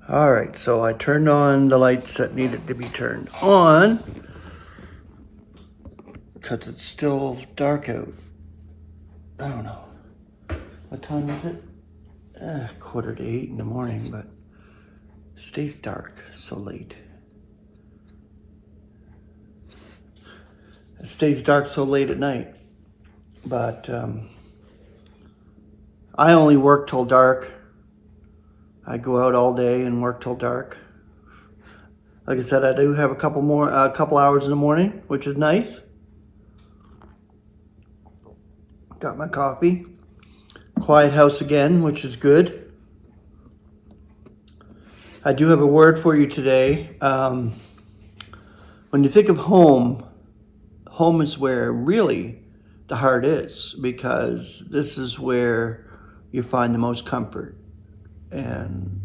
All right, so I turned on the lights that needed to be turned on because it's still dark out. I don't know. What time is it? 7:45 in the morning, but it stays dark so late. It stays dark so late at night, but I only work till dark. I go out all day and work till dark. Like I said, I do have a couple hours in the morning, which is nice. Got my coffee. Quiet house again, which is good. I do have a word for you today. When you think of home, home is where really the heart is, because this is where you find the most comfort. And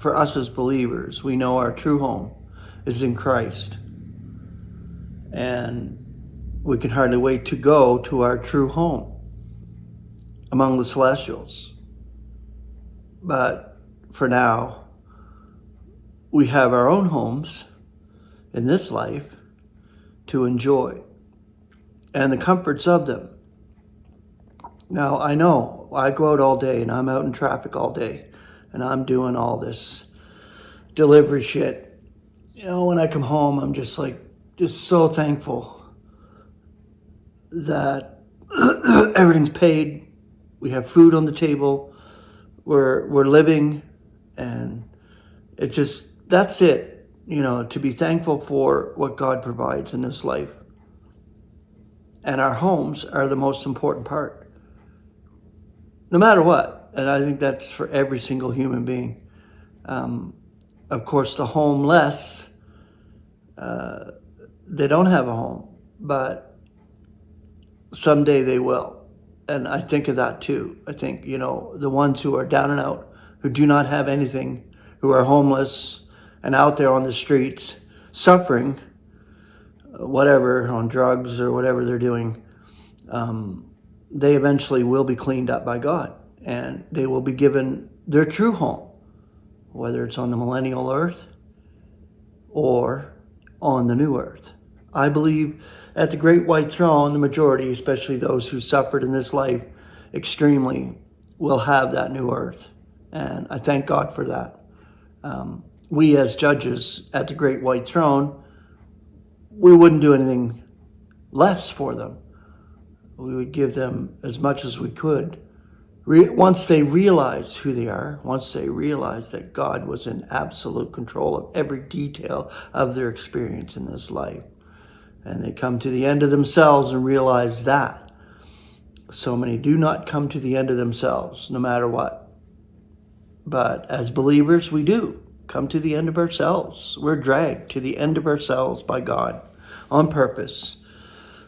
for us as believers, we know our true home is in Christ. And we can hardly wait to go to our true home among the celestials. But for now, we have our own homes in this life to enjoy and the comforts of them. Now, I know I go out all day and I'm out in traffic all day and I'm doing all this delivery shit. You know, when I come home, I'm just so thankful that everything's paid. We have food on the table. We're living, and that's it. You know, to be thankful for what God provides in this life. And our homes are the most important part, no matter what. And I think that's for every single human being. Of course, the homeless, they don't have a home, but someday they will. And I think of that too. I think, you know, the ones who are down and out, who do not have anything, who are homeless and out there on the streets suffering, whatever, on drugs or whatever they're doing, they eventually will be cleaned up by God, and they will be given their true home, whether it's on the millennial earth or on the new earth. I believe at the great white throne, the majority, especially those who suffered in this life extremely, will have that new earth. And I thank God for that. We as judges at the great white throne, we wouldn't do anything less for them. We would give them as much as we could. Once they realize who they are, once they realize that God was in absolute control of every detail of their experience in this life, and they come to the end of themselves and realize that. So many do not come to the end of themselves, no matter what. But as believers, we do come to the end of ourselves. We're dragged to the end of ourselves by God on purpose,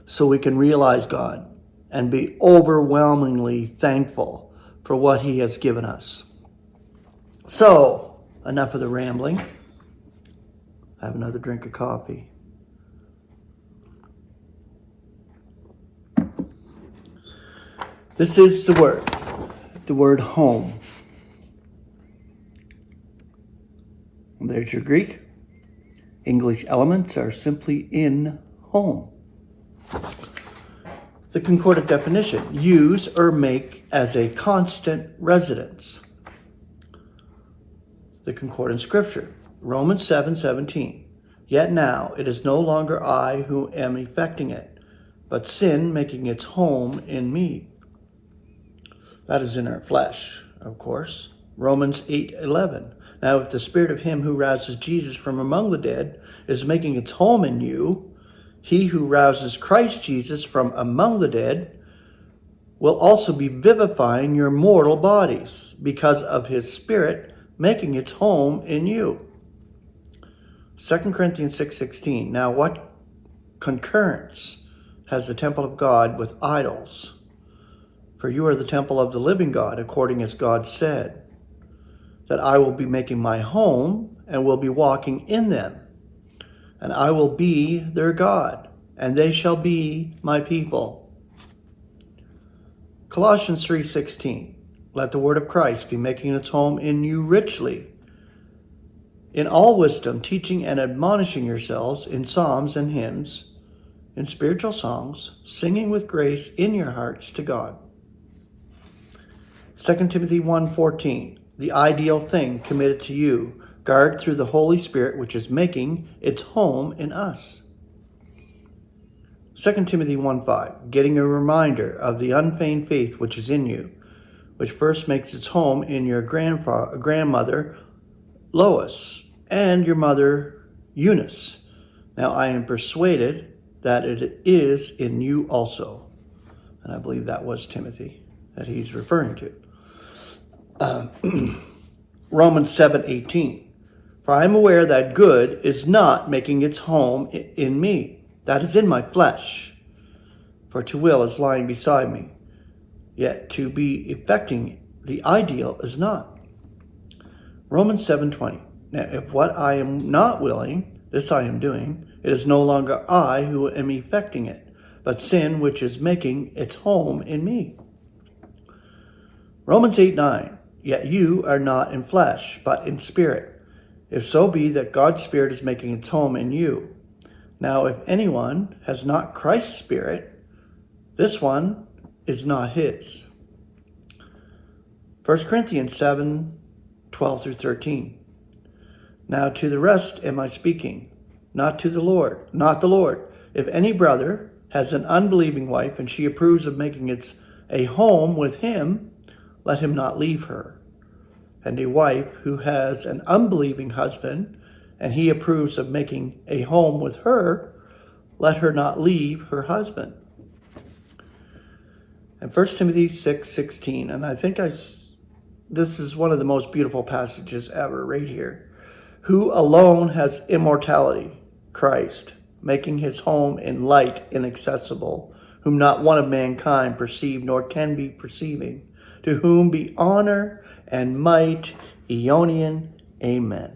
so we can realize God and be overwhelmingly thankful for what He has given us. So, enough of the rambling. Have another drink of coffee. This is the word home. And there's your Greek. English elements are simply in home. The concordant definition: use or make as a constant residence. The concordant scripture: Romans 7:17. Yet now it is no longer I who am effecting it, but sin making its home in me. That is in our flesh, of course. Romans 8:11. Now if the spirit of him who rouses Jesus from among the dead is making its home in you, he who rouses Christ Jesus from among the dead will also be vivifying your mortal bodies because of his spirit making its home in you. 2 Corinthians 6:16. Now what concurrence has the temple of God with idols? For you are the temple of the living God, according as God said, that I will be making my home and will be walking in them, and I will be their God, and they shall be my people. Colossians 3:16. Let the word of Christ be making its home in you richly, in all wisdom, teaching and admonishing yourselves in psalms and hymns, in spiritual songs, singing with grace in your hearts to God. 2 Timothy 1:14, the ideal thing committed to you, guard through the Holy Spirit, which is making its home in us. 2 Timothy 1:5, getting a reminder of the unfeigned faith which is in you, which first makes its home in your grandmother Lois and your mother Eunice. Now I am persuaded that it is in you also. And I believe that was Timothy that he's referring to. Romans 7:18, for I am aware that good is not making its home in me, that is in my flesh. For to will is lying beside me, yet to be effecting the ideal is not. Romans 7:20, now if what I am not willing, this I am doing, it is no longer I who am effecting it, but sin which is making its home in me. Romans 8:9, yet you are not in flesh, but in spirit, if so be that God's Spirit is making its home in you. Now if anyone has not Christ's Spirit, this one is not his. 1 Corinthians 7:12 through 13. Now to the rest am I speaking, not the Lord. If any brother has an unbelieving wife, and she approves of making it a home with him, let him not leave her. And a wife who has an unbelieving husband, and he approves of making a home with her, let her not leave her husband. And 1 Timothy 6:16, and I think this is one of the most beautiful passages ever right here. Who alone has immortality? Christ, making his home in light inaccessible, whom not one of mankind perceived nor can be perceiving, to whom be honor and might, Aeonian. Amen.